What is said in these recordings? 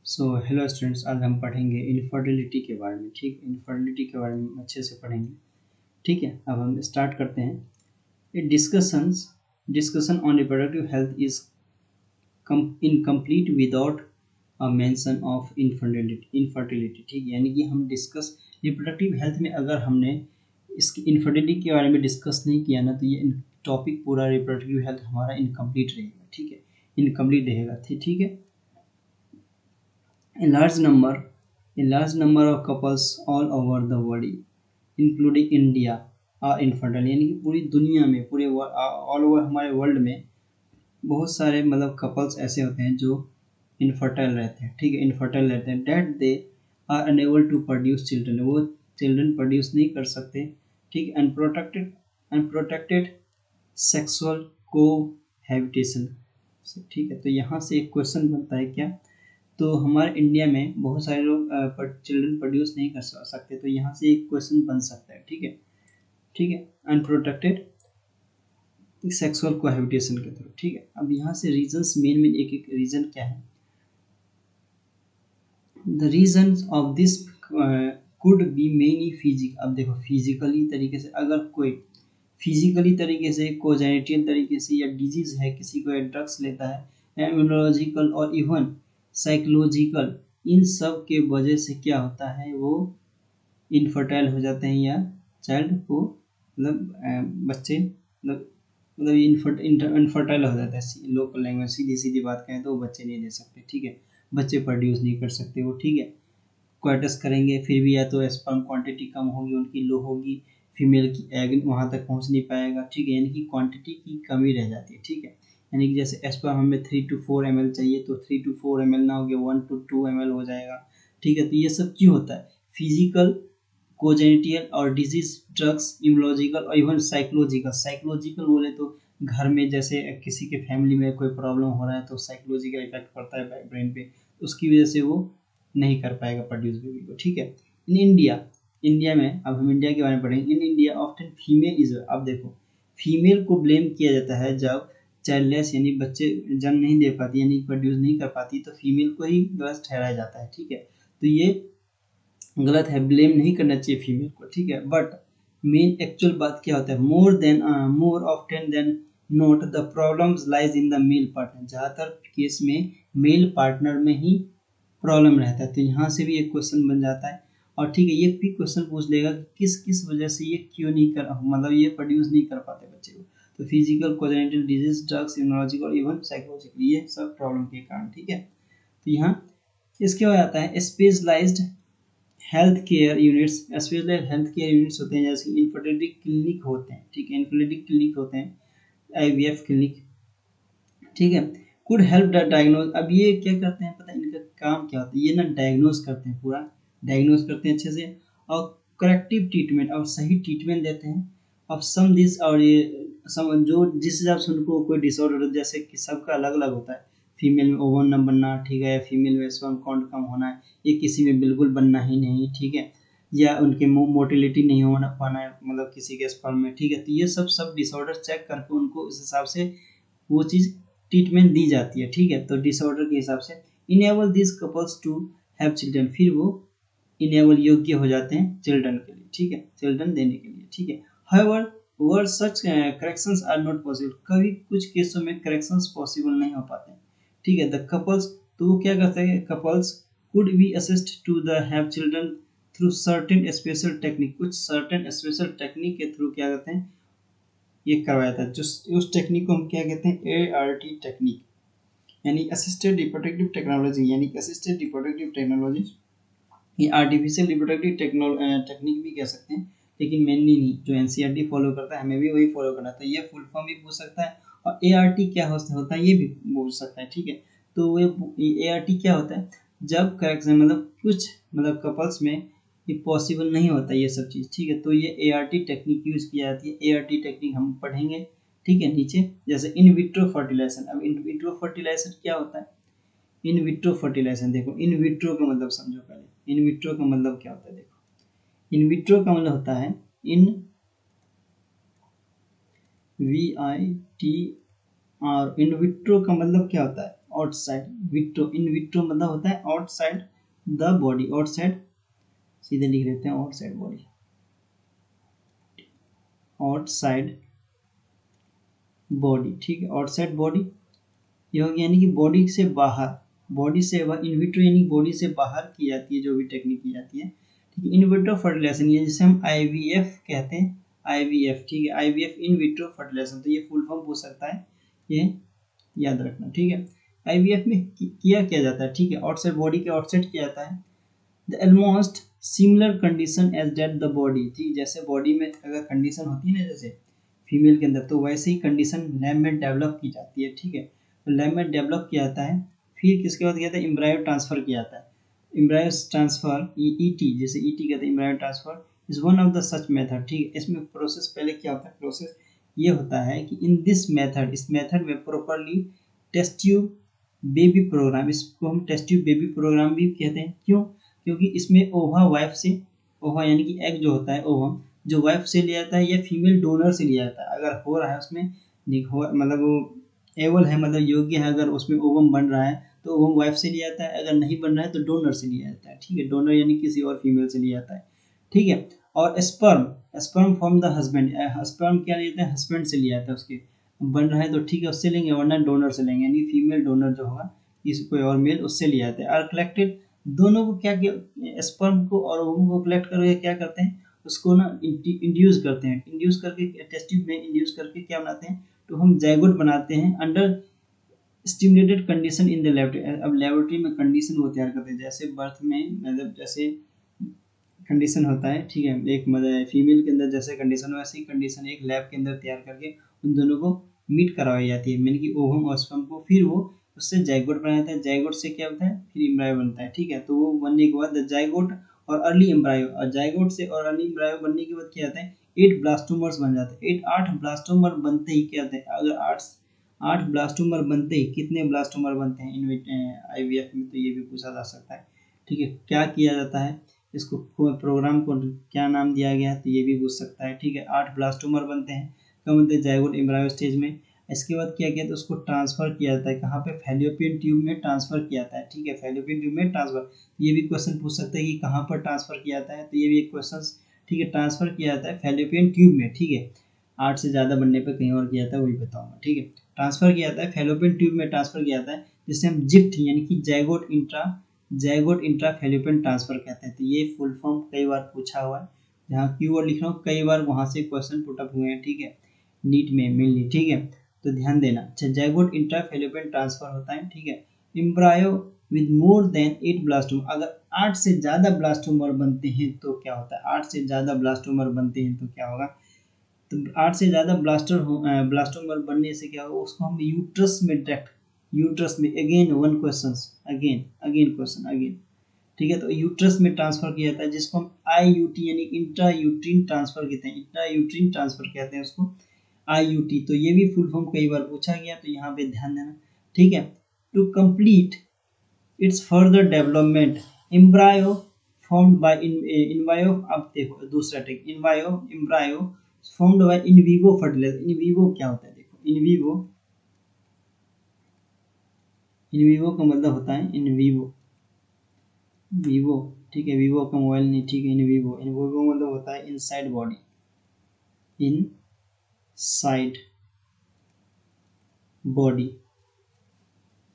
So hello students, आज हम पढ़ेंगे इनफर्टिलिटी के बारे में। ठीक, इनफर्टिलिटी के बारे में अच्छे से पढ़ेंगे। ठीक है, अब हम स्टार्ट करते हैं। Discussion on reproductive health is incomplete without a mention of infertility. ठीक है, यानी कि हम डिस्कस रिप्रोडक्टिव हेल्थ में अगर हमने इसकी इनफर्टिलिटी के बारे में डिस्कस नहीं किया ना, तो ये टॉपिक पूरा रिप्रोडक्टिव हेल्थ हमारा इनकम्प्लीट रहेगा। ठीक है, इनकम्प्लीट रहेगा। ठीक है। A large number of couples all over the world, including India, are infertile। यानी कि पूरी दुनिया में, पूरे ऑल ओवर हमारे वर्ल्ड में बहुत सारे मतलब कपल्स ऐसे होते हैं जो इनफर्टाइल रहते हैं। ठीक है, इनफर्टाइल रहते हैं। That they are unable to produce children, वो चिल्ड्रन प्रोड्यूस नहीं कर सकते। ठीक, अनप्रोटेक्टेड सेक्सुअल कोहैबिटेशन। ठीक है, तो यहाँ से एक क्वेश्चन बनता है क्या, तो हमारे इंडिया में बहुत सारे लोग चिल्ड्रन प्रोड्यूस नहीं कर सकते, तो यहाँ से एक क्वेश्चन बन सकता है। ठीक है, ठीक है, अनप्रोटेक्टेड सेक्सुअल कोहैबिटेशन के थ्रू। ठीक है, अब यहाँ से रीजंस मेन एक एक रीजन क्या है। The reason of this could be many physique. अब देखो, फिजिकली तरीके से अगर कोई फिजिकली तरीके से, कोजेनिटल तरीके से, या डिजीज है, किसी को ड्रग्स लेता है, इम्यूनोलॉजिकल और इवन साइकोलॉजिकल, इन सब के वजह से क्या होता है, वो इनफर्टाइल हो जाते हैं, या चाइल्ड को मतलब बच्चे मतलब इनफर्टाइल हो जाता है। लोकल लैंग्वेज सीधी सीधी बात करें तो वो बच्चे नहीं दे सकते। ठीक है, बच्चे प्रोड्यूस नहीं कर सकते वो। ठीक है, क्वार्टस करेंगे फिर भी या तो स्पर्म क्वांटिटी कम होगी, उनकी लो होगी, फीमेल की एग वहाँ तक पहुँच नहीं पाएगा। ठीक है, यानी कि क्वांटिटी की कमी रह जाती है। ठीक है, यानी कि जैसे स्पर्म हमें 3 to 4 ml चाहिए, तो 3 to 4 ml ना हो गया 1 to 2 ml हो जाएगा। ठीक है, तो ये सब क्यों होता है, फिजिकल, कोजेनिटल और डिजीज, ड्रग्स, इम्यूनोलॉजिकल और इवन साइकोलॉजिकल। साइकोलॉजिकल बोले तो घर में जैसे किसी के फैमिली में कोई प्रॉब्लम हो रहा है, तो साइकोलॉजिकल इफेक्ट पड़ता है ब्रेन पे, उसकी वजह से वो नहीं कर पाएगा प्रोड्यूस बेबी को। ठीक है, इन इंडिया में, अब हम इंडिया के बारे में पढ़ेंगे। In India often female is, अब देखो, फीमेल को ब्लेम किया जाता है जब चाइल्डलेस यानी बच्चे जन्म नहीं दे पाती, यानी प्रोड्यूस नहीं कर पाती, तो फीमेल को ही गलत ठहराया जाता है। ठीक है, तो ये गलत है, ब्लेम नहीं करना चाहिए फीमेल को। ठीक है, बट मेन एक्चुअल बात क्या होता है, more often than not the problems lies in the male partner. ज़्यादातर केस में मेल पार्टनर में ही प्रॉब्लम रहता है, तो यहाँ से भी एक क्वेश्चन बन जाता है। और ठीक है, ये भी क्वेश्चन पूछ लेगा कि किस किस वजह से ये क्यों नहीं कर, मतलब ये प्रोड्यूस नहीं कर पाते बच्चे को, तो physical, congenital disease, drugs, immunological, even psychological, ये सब प्रॉब्लम के कारण। ठीक है, तो यहाँ इसके बाद आता है specialised health care units. Specialised health care units होते हैं, जैसे इनफर्टिलिटी क्लिनिक होते हैं। ठीक है, इनफर्टिलिटी क्लिनिक होते हैं, आईवीएफ क्लिनिक। ठीक है, कुड हेल्प डायग्नोज। अब ये क्या करते हैं पता है, इनका काम क्या होता है, ये ना डायग्नोज करते हैं, पूरा डायग्नोज करते हैं अच्छे से, और करेक्टिव ट्रीटमेंट और सही ट्रीटमेंट देते हैं। अब सम दिस, और ये सम जो जिस हिसाब से उनको कोई डिसऑर्डर, जैसे कि सबका अलग अलग होता है, फीमेल में ओवन न बनना, ठीक है, फीमेल में स्पर्म काउंट कम होना है, ये किसी में बिल्कुल बनना ही नहीं। ठीक है, या उनके मोटिलिटी नहीं होना पाना है, मतलब किसी के स्पर्म में। ठीक है, तो ये सब डिसऑर्डर चेक करके उनको उस हिसाब से वो चीज़ ट्रीटमेंट दी जाती है। ठीक है, तो डिसऑर्डर के हिसाब से enable this couples to have children, फिर वो इनेबल योग्य हो जाते हैं चिल्ड्रन के लिए। ठीक है, चिल्ड्रन देने के लिए। ठीक है, however where such corrections are not possible, कभी कुछ केसों में करेक्शंस पॉसिबल नहीं हो पाते। ठीक है, द कपल्स, तो वो क्या करते हैं, couples could be assist to the have children through certain special technique, कुछ सर्टेन स्पेशल टेक्निक के थ्रू क्या करते हैं, ये करवाया था। जो उस टेक्निक को हम क्या कहते हैं, ART टेक्निक, यानी असिस्टेड रिप्रोडक्टिव टेक्नोलॉजी, यानी असिस्टेड रिप्रोडक्टिव टेक्नोलॉजी, ये आर्टिफिशियल रिप्रोडक्टिव टेक्निक भी कह सकते हैं, लेकिन मेनली नहीं, जो NCERT फॉलो करता है हमें भी वही फॉलो करना था। ये फुल फॉर्म भी पूछ सकता है, और ART क्या होता है ये भी पूछ सकता है। ठीक है, तो ये ART क्या होता है, जब करेक्शन मतलब कुछ मतलब कपल्स में ये पॉसिबल नहीं होता ये सब चीज़। ठीक है, तो ये ART टेक्निक यूज़ की जाती है। ART टेक्निक हम पढ़ेंगे। ठीक है, नीचे जैसे इन विट्रो फर्टिलाइजेशन। अब इन विट्रो फर्टिलाइजेशन क्या होता है, इन विट्रो फर्टिलाइजेशन, देखो इन विट्रो का मतलब समझो पहले, इन विट्रो का मतलब क्या होता है। देखो, इन विट्रो का मतलब होता है इन VITR, इन विट्रो का मतलब क्या होता है, आउटसाइड, विट्रो, इन विट्रो मतलब होता है आउटसाइड द बॉडी, आउटसाइड, सीधे लिख देते हैं आउटसाइड बॉडी, आउटसाइड बॉडी, ठीक है, आउटसाइड बॉडी ये हो गया, यानी कि बॉडी से बाहर, बॉडी से इन विट्रो यानी बॉडी से बाहर की जाती है जो भी टेक्निक की जाती है, ठीक है। इन विट्रो फर्टिलाइजेशन ये जिसे हम आईवीएफ कहते हैं, आईवीएफ, ठीक है, आईवीएफ इन विट्रो फर्टिलाइजेशन, तो ये फुल फॉर्म पूछ सकता है, ये याद रखना, ठीक है। आईवीएफ में किया जाता है, ठीक है, आउटसाइड बॉडी के आउटसाइड किया जाता है, the almost similar condition as that the body, ठीक, जैसे बॉडी में अगर कंडीशन होती है ना जैसे फीमेल के अंदर, तो वैसे ही कंडीशन लैब में डेवलप की जाती है, ठीक है, तो लैब में डेवलप किया जाता है, फिर किसके बाद किया जाता है, एम्ब्रायो ट्रांसफर किया जाता है, एम्ब्रायो ट्रांसफर ईटी, जैसे ईटी कहते हैं embryo transfer is one of the such method, ठीक है। इसमें प्रोसेस पहले क्या होता है, प्रोसेस ये होता है कि इन दिस मेथड, इस मेथड में properly test tube baby programme, इसको हम टेस्ट ट्यूब बेबी प्रोग्राम भी कहते हैं, क्यों, क्योंकि इसमें ओवा वाइफ से, ओवा यानी कि एग जो होता है ओवम, जो वाइफ से लिया जाता है या फीमेल डोनर से लिया जाता है, अगर हो रहा है उसमें मतलब वो एबल है, मतलब योग्य है, अगर उसमें ओवम बन रहा है तो ओवम वाइफ से लिया जाता है, अगर नहीं बन रहा है तो डोनर से लिया जाता है, ठीक है, डोनर यानी किसी और फीमेल से लिया जाता है, ठीक है। और sperm, sperm from the husband, sperm क्या लेते हैं, हस्बैंड से लिया जाता है, उसके बन रहा है तो ठीक है उससे लेंगे, वरना डोनर से लेंगे, यानी फीमेल डोनर जो होगा किसी कोई और मेल उससे लिया जाता है। आर कलेक्टेड, दोनों को क्या किया, स्पर्म को और ओवम को कलेक्ट करके क्या करते हैं, उसको ना इंड्यूस करते हैं, इंड्यूस करके टेस्ट ट्यूब में इंड्यूस करके क्या बनाते हैं, तो हम जाइगोट बनाते हैं under stimulated condition in the laboratory. अब लैबोरेटरी में कंडीशन वो तैयार करते हैं, जैसे बर्थ में मतलब जैसे कंडीशन होता है, ठीक है, एक मतलब फीमेल के अंदर जैसे कंडीशन, वैसे ही कंडीशन एक लैब के अंदर तैयार करके उन दोनों को मीट करवाई जाती है, यानी कि ओवम और स्पर्म को, फिर वो उससे जाइगोट बनाया जाता है, जाइगोट से क्या होता है, फिर एम्ब्रायो बनता है, ठीक है। तो वो बनने के बाद जाइगोट और अर्ली एम्ब्रायो, और जाइगोट से और अर्ली एम्ब्रायो बनने के बाद क्या होता है, 8 ब्लास्टोमर्स बन जाते हैं, 8 ब्लास्टोमर बनते ही क्या होता है, अगर 8 ब्लास्टोमर बनते ही कितने ब्लास्टोमर बनते हैं इन आईवीएफ में, तो ये भी पूछा जा सकता है, ठीक है। क्या किया जाता है, इसको प्रोग्राम को क्या नाम दिया गया है, तो ये भी पूछ सकता है, ठीक है। 8 ब्लास्टोमर बनते हैं, कब बनते हैं, जाइगोट एम्ब्रायो स्टेज में। इसके बाद क्या किया, तो उसको ट्रांसफर किया जाता है, कहाँ पे, फैलोपियन ट्यूब में ट्रांसफर किया जाता है, ठीक है, फैलोपियन ट्यूब में ट्रांसफर, ये भी क्वेश्चन पूछ सकता है कि कहाँ पर ट्रांसफर किया जाता है, तो ये भी एक क्वेश्चन, ठीक है, ट्रांसफर किया जाता है फैलोपियन ट्यूब में, ठीक है, 8 से ज़्यादा बनने पर कहीं और किया जाता है वही बताऊंगा, ठीक है। ट्रांसफर किया जाता है फैलोपियन ट्यूब में, ट्रांसफर किया जाता है, जिसे हम जिफ्ट यानी कि जाइगोट इंट्रा फैलोपियन ट्रांसफर कहते हैं, तो ये फुल फॉर्म कई बार पूछा हुआ है, जहाँ कीवर्ड लिख रहा हूँ कई बार वहाँ से क्वेश्चन पुटअप हुए हैं, ठीक है, नीट में मेनली, ठीक है, तो ध्यान देना। अच्छा, जाइगोट इंट्रा फैलोपियन ट्रांसफर होता है, ठीक है। Embryo with more than 8 blastomere, अगर 8 से ज़्यादा ब्लास्टोमर बनते हैं तो क्या होता है, 8 से ज़्यादा ब्लास्टोमर बनते हैं तो क्या होगा, तो 8 से ज़्यादा ब्लास्टोमर बनने से क्या होगा, उसको हम यूट्रस में डायरेक्ट, यूट्रस में, again one question, again question again, ठीक है, तो यूट्रस में ट्रांसफर किया जाता है, जिसको हम आईयूटी यानी इंट्रा यूट्रीन ट्रांसफर कहते हैं, इंट्रा यूट्रीन ट्रांसफर कहते हैं उसको आईयूटी, तो ये भी फुल फॉर्म कई बार पूछा गया, तो यहाँ पे ध्यान देना, ठीक है। To complete its further development, embryo formed by in vivo, अब देखो दूसरा take, embryo formed by in vivo fertilisation, in vivo क्या होता है, देखो इन विवो का मतलब होता है इन विवो, ठीक है, विवो का मोबाइल नहीं, ठीक है, इन विवो मतलब होता है inside body, inside body,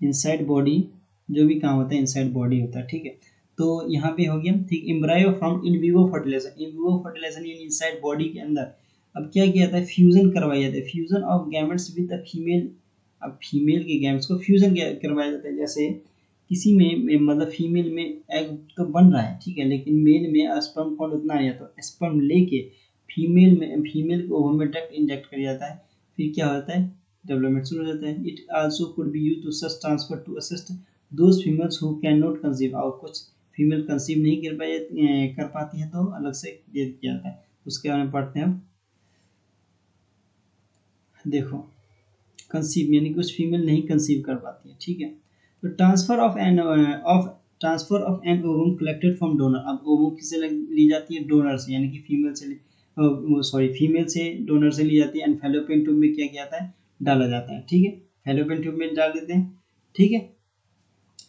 inside body, जो भी काम होता है इनसाइड बॉडी होता है, ठीक है। तो यहाँ पे हो गया, ठीक, embryo from in vivo fertilisation, in vivo fertilisation यानी इनसाइड बॉडी के अंदर अब क्या किया जाता है, फ्यूजन करवाया जाता है, fusion of gametes with a female, अब फीमेल के गैमेट्स को फ्यूजन करवाया जाता है, जैसे किसी में मतलब फीमेल में एग तो बन रहा है, ठीक है, लेकिन मेल में स्पर्म काउंट उतना नहीं है, तो स्पर्म लेके फीमेल को ओवम में डायरेक्ट इंजेक्ट कर जाता है, फिर क्या होता है, डेवलपमेंट शुरू हो जाता है। It also could be used to such transfer to assist those females who can not conceive, और कुछ फीमेल कंसीव नहीं कर पाती है तो अलग से दे दिया जाता है, उसके बारे में पढ़ते हैं। अब देखो कंसीव यानी कुछ फीमेल नहीं कंसीव कर पाती है, ठीक है। तो transfer of an ovum collected from donor, अब ओवम किससे ली जाती है, डोनर से, यानी कि फीमेल से डोनर से ली जाती है, एंड फैलोपियन ट्यूब में क्या किया जाता है, डाला जाता है, ठीक है, फैलोपियन ट्यूब में डाल देते हैं, ठीक है।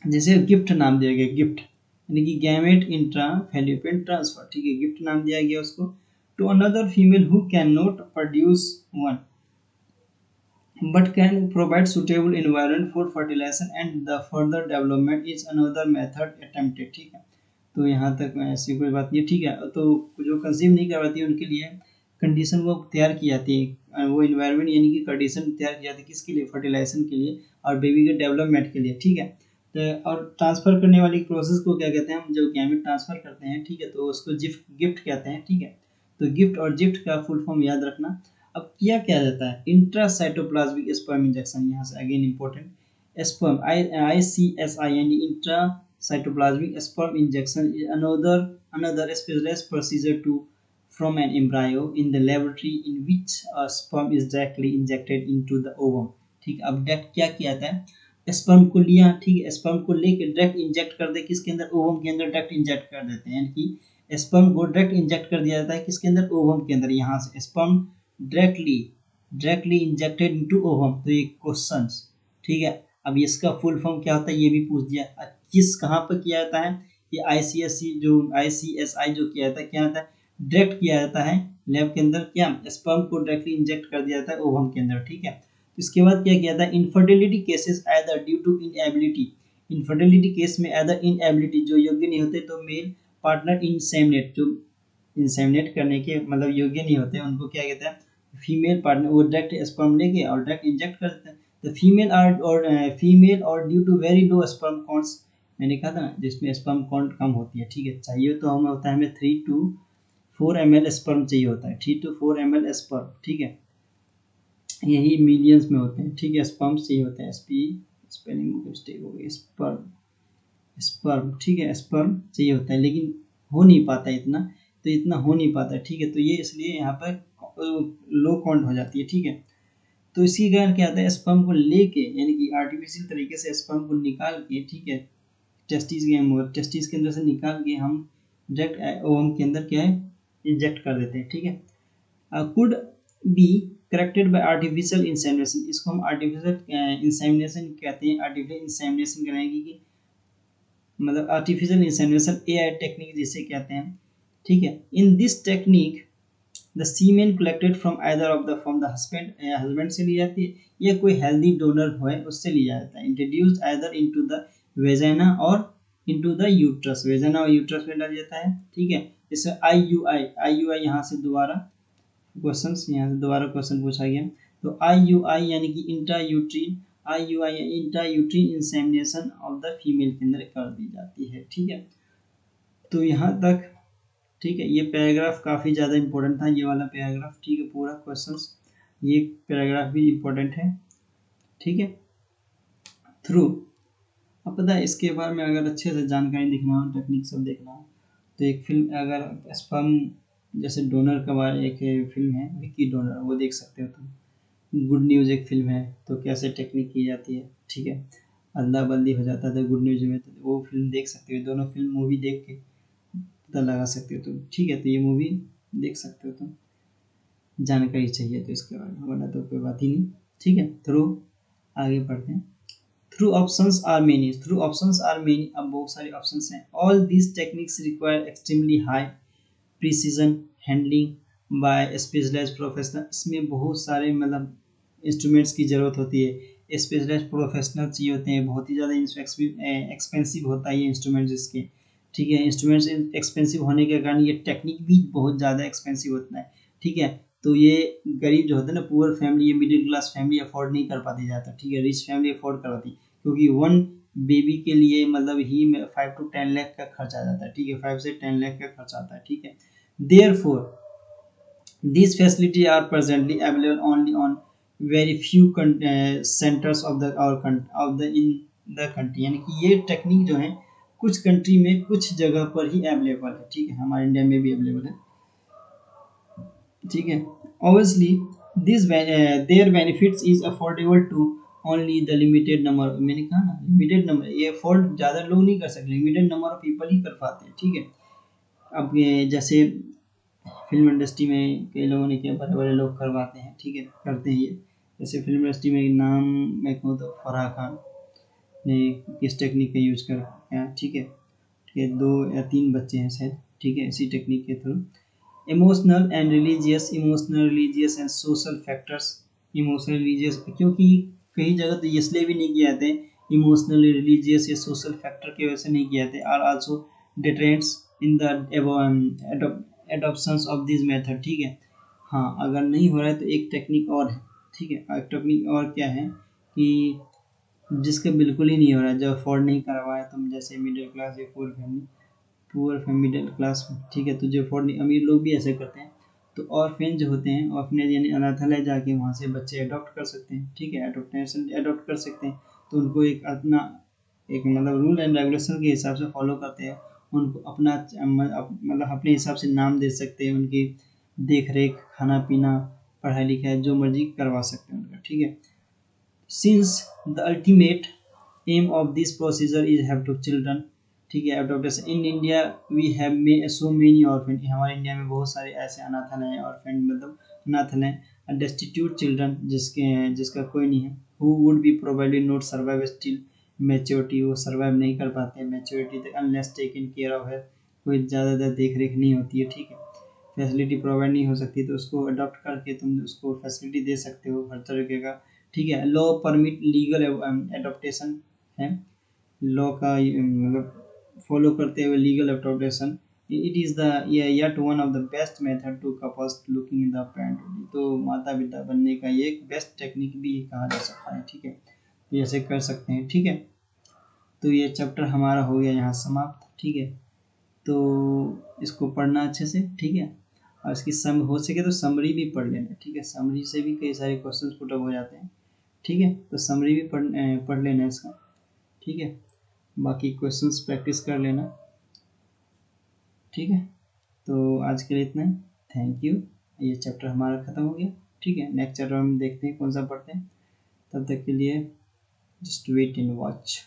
जैसे गिफ्ट नाम दिया गया, गिफ्ट यानी कि गैमेट इंट्रा फैलोपियन ट्रांसफर, ठीक है, गिफ्ट नाम दिया गया उसको to another female who can not produce one but can provide suitable environment for fertilization and the further development is another method attempted, ठीक है। तो यहाँ तक ऐसी कोई बात नहीं, ठीक है। तो जो कंसीव नहीं करवाती है उनके लिए कंडीशन वो तैयार की जाती है, वो इन्वायरमेंट यानी कि कंडीशन तैयार की जाती है किसके लिए, फर्टिलाइजेशन के लिए और बेबी के डेवलपमेंट के लिए, ठीक है। तो और ट्रांसफर करने वाली प्रोसेस को क्या कहते हैं, हम जो गैमेट ट्रांसफर करते हैं, ठीक है, तो उसको गिफ्ट कहते हैं, ठीक है। तो गिफ्ट और जिफ्ट का फुल फॉर्म याद रखना। अब किया क्या जाता है, इंट्रासाइटोप्लाज्मिक स्पर्म इंजेक्शन, यहाँ से अगेन इंपॉर्टेंट, स्पर्म ICSI यानी intra cytoplasmic sperm injection is another specialized procedure to from an embryo in the laboratory in which a sperm is directly injected into the ovum, ठीक। अब direct क्या किया जाता है, sperm को लिया, ठीक है, स्पर्म को लेकर डायरेक्ट इंजेक्ट कर दे किसके अंदर, ओवम के अंदर डायरेक्ट इंजेक्ट कर देते हैं, यानी कि स्पर्म को डायरेक्ट इंजेक्ट कर दिया जाता है किसके अंदर, ओवम के अंदर। यहाँ से sperm directly injected into ovum, तो ये क्वेश्चंस, ठीक है। अब इसका फुल फॉर्म क्या होता है ये भी पूछ दिया, किस कहाँ पर किया जाता है, ये ICSI जो किया जाता है, क्या होता है, डायरेक्ट किया जाता है लैब के अंदर, क्या स्पर्म को डायरेक्टली इंजेक्ट कर दिया जाता है ओवम के अंदर, ठीक है। इसके बाद क्या किया था, infertility cases either due to inability, infertility case में आइदर इनएबिलिटी जो योग्य नहीं होते, तो मेल पार्टनर इंसेमिनेट, जो इंसेमिनेट करने के मतलब योग्य नहीं होते उनको क्या कहते हैं, फीमेल पार्टनर, वो डायरेक्ट स्पर्म लेके और डायरेक्ट इंजेक्ट कर देते हैं। The female or due to very low sperm counts, मैंने कहा था ना जिसमें स्पर्म काउंट कम होती है, ठीक है, चाहिए तो हमें होता है, हमें 3 to 4 ml स्पर्म चाहिए होता है, 3 to 4 ml स्पर्म, ठीक है, यही मिलियंस में होते हैं, ठीक है, स्पर्म चाहिए होते हैं, स्पेलिंग मिस्टेक हो गई, स्पर्म, ठीक है, स्पर्म चाहिए होता है, लेकिन हो नहीं पाता इतना, तो इतना हो नहीं पाता, ठीक है, तो ये इसलिए यहाँ पर लो काउंट हो जाती है, ठीक है। तो इसी कारण क्या आता है, स्पर्म को लेके यानी कि आर्टिफिशियल तरीके से स्पर्म को निकाल के, ठीक है, टेस्टिस के अंदर से निकाल के हम डायरेक्ट ओवम के अंदर क्या है, इंजेक्ट कर देते हैं, ठीक है। Could be corrected bye artificial insemination, इसको हम आर्टिफिशियल इंसेमिनेशन कहते हैं, आर्टिफिशियल इंसेमिनेशन कराएंगे कि मतलब आर्टिफिशियल इंसेमिनेशन AI टेक्निक जिसे कहते हैं, ठीक है। In this technique the semen collected from either of the from the husband से ली जाती है या कोई हेल्दी डोनर हो उससे लिया जाता है, introduced either into the vagina और इनटू द यूट्रस, वेजाइना और यूट्रस में डाला जाता है, ठीक है। जैसे IUI यहाँ से दोबारा क्वेश्चन पूछा गया, तो IUI यानी कि intra uterine insemination of the female के अंदर कर दी जाती है, ठीक है। तो यहाँ तक, ठीक है, ये पैराग्राफ काफ़ी ज़्यादा इंपॉर्टेंट था, ये वाला पैराग्राफ, ठीक है, पूरा क्वेश्चंस ये पैराग्राफ भी इंपॉर्टेंट है, ठीक है। थ्रू, अब पता है इसके बारे में अगर अच्छे से जानकारी देखना हो, टेक्निक सब देखना हो, तो एक फिल्म अगर स्पर्म जैसे डोनर का बारे एक फिल्म है विक्की डोनर, वो देख सकते हो तुम। गुड न्यूज़ एक फिल्म है, तो कैसे टेक्निक की जाती है, ठीक है, अदला बदली हो जाता था गुड न्यूज़ में, तो वो फिल्म देख सकते हो, दोनों फिल्म मूवी देख के पता लगा सकते हो तुम, ठीक है। तो ये मूवी देख सकते हो तुम, जानकारी चाहिए तो इसके बारे में, वरना तो कोई बात ही नहीं, ठीक है। थ्रू, आगे बढ़ते हैं। थ्रू ऑप्शंस आर मेनी, अब बहुत सारे ऑप्शंस हैं। All these techniques require extremely high precision handling by specialised professional, इसमें बहुत सारे मतलब इंस्ट्रूमेंट्स की ज़रूरत होती है, स्पेशलाइज्ड प्रोफेशनल चाहिए होते हैं, बहुत ही ज़्यादा एक्सपेंसिव होता है ये इंस्ट्रूमेंट्स इसके, ठीक है। इंस्ट्रूमेंट्स एक्सपेंसिव होने के कारण ये टेक्निक भी बहुत ज़्यादा एक्सपेंसिव होता है, ठीक है। तो ये गरीब जो होते हैं ना, पुअर फैमिली या मिडिल क्लास फैमिली अफोर्ड नहीं कर पाती ज़्यादा, ठीक है, रिच फैमिली अफोर्ड कर पाती, क्योंकि वन बेबी के लिए मतलब ही 5 to 10 लाख का खर्च आ जाता है, ठीक है, 5 से 10 लाख का खर्च आता है, ठीक है। Therefore, these facilities are presently available only on very few centers of the in the country, यानी कि ये टेक्निक जो है कुछ कंट्री में कुछ जगह पर ही अवेलेबल है, ठीक है, हमारे इंडिया में भी अवेलेबल है, ठीक है। Obviously, their benefits is affordable to only the limited number, मैंने कहा ना लिमिटेड नंबर, ये अफोर्ड ज़्यादा लोग नहीं कर सकते, लिमिटेड नंबर ऑफ पीपल ही कर पाते हैं, ठीक है। अब ये जैसे फिल्म इंडस्ट्री में कई लोगों ने किया, बड़े बड़े लोग करवाते हैं, ठीक है, करते हैं ये, जैसे फिल्म इंडस्ट्री में नाम मैं कहूँ तो फराह खान, ने किस टेक्निक का यूज कर, ठीक है। 2 या 3 बच्चे हैं शायद, ठीक है, इसी टेक्निक के थ्रू। Emotional religious and social factors. Emotional religious क्योंकि कई जगह तो इसलिए भी नहीं किए जाते, इमोशनल रिलीजियस या सोशल फैक्टर की वजह से नहीं किए जाते, are also deterrents in the adoptions of this method, ठीक है। हाँ, अगर नहीं हो रहा है तो एक टेक्निक और है, ठीक है। एक टेक्निक और क्या है कि जिसका बिल्कुल ही नहीं हो रहा है, जो अफोर्ड नहीं कर पाए तुम, जैसे मिडिल क्लास या पुअर फैमिली, मिडिल क्लास, ठीक है, तो जो अफोर्ड नहीं, अमीर लोग भी ऐसे करते हैं। तो ऑर्फेन जो होते हैं, ऑर्फनेज यानी अनाथालय, जाके वहाँ से बच्चे अडॉप्ट कर सकते हैं, ठीक है, अडॉप्ट कर सकते हैं। तो उनको एक अपना एक मतलब रूल एंड रेगुलेशन के हिसाब से फॉलो करते हैं, उनको अपना मतलब अपने हिसाब से नाम दे सकते हैं, उनकी देख रेख, खाना पीना, पढ़ाई लिखाई जो मर्जी करवा सकते हैं उनका, ठीक है। Since the ultimate aim of this procedure is help to children, ठीक है, adoption in India we have so many orphan, हमारे इंडिया में बहुत सारे ऐसे अनाथालय हैं, orphan मतलब अनाथालय, destitute children जिसका कोई नहीं है, who would be probably not survive still maturity, वो survive नहीं कर पाते maturity तक unless taken care of है, कोई ज़्यादा देख रेख नहीं होती है, ठीक है, फैसिलिटी प्रोवाइड नहीं हो सकती, तो उसको अडॉप्ट करके तुम उसको फैसिलिटी दे सकते हो हर तरीके का, ठीक है। लॉ परमिट लीगल एडॉप्टेशन है, लॉ का मतलब फॉलो करते हुए legal adoptation, it is the yet one of the best method to couples looking in the parenthood, तो माता पिता बनने का ये एक बेस्ट टेक्निक भी कहा जा सकता है, ठीक है, तो ऐसे कर सकते हैं, ठीक है। तो ये चैप्टर हमारा हो गया यहाँ समाप्त, ठीक है। तो इसको पढ़ना अच्छे से, ठीक है, और इसकी सम हो सके तो समरी भी पढ़ लेना, ठीक है, समरी से भी कई सारे क्वेश्चंस पुट अप हो जाते हैं, ठीक है, तो समरी भी पढ़ लेना इसका, ठीक है, बाकी क्वेश्चंस प्रैक्टिस कर लेना, ठीक है। तो आज के लिए इतना ही, थैंक यू। ये चैप्टर हमारा ख़त्म हो गया, ठीक है, नेक्स्ट चैप्टर हम देखते हैं कौन सा पढ़ते हैं, तब तक के लिए जस्ट वेट एंड वॉच।